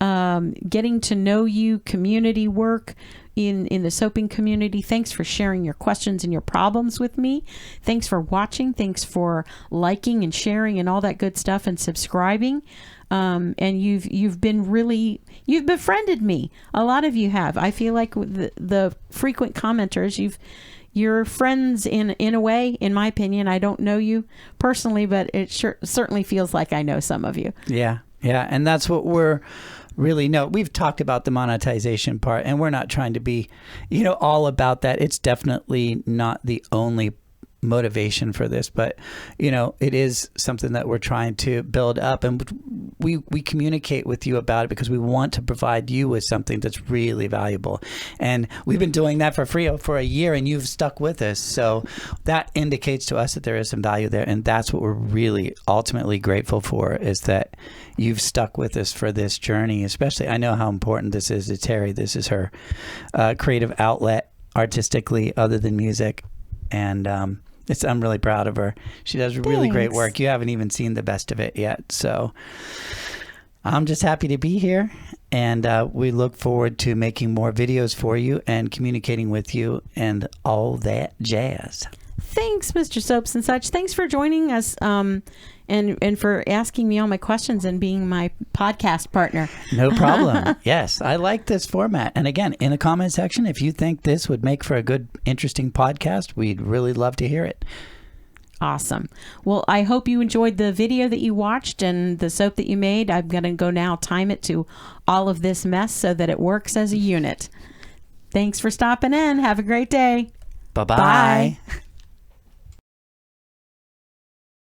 getting to know you, community work in the soaping community. Thanks for sharing your questions and your problems with me. Thanks for watching. Thanks for liking and sharing and all that good stuff, and subscribing. And you've befriended me. A lot of you have. I feel like the frequent commenters, you're friends in a way, in my opinion. I don't know you personally, but it certainly feels like I know some of you. Yeah. Yeah. And that's what we're really, we've talked about the monetization part, and we're not trying to be, all about that. It's definitely not the only motivation for this, but it is something that we're trying to build up, and we communicate with you about it because we want to provide you with something that's really valuable. And we've been doing that for free for a year, and you've stuck with us, so that indicates to us that there is some value there. And that's what we're really ultimately grateful for, is that you've stuck with us for this journey. Especially, I know how important this is to Terry. This is her creative outlet artistically, other than music. And I'm really proud of her. She does really great work. You haven't even seen the best of it yet. So I'm just happy to be here. And we look forward to making more videos for you and communicating with you and all that jazz. Thanks, Mr. Soaps and Such. Thanks for joining us and for asking me all my questions and being my podcast partner. No problem. Yes, I like this format. And again, in the comment section, if you think this would make for a good, interesting podcast, we'd really love to hear it. Awesome. Well, I hope you enjoyed the video that you watched and the soap that you made. I'm going to go now time it to all of this mess so that it works as a unit. Thanks for stopping in. Have a great day. Bye-bye. Bye.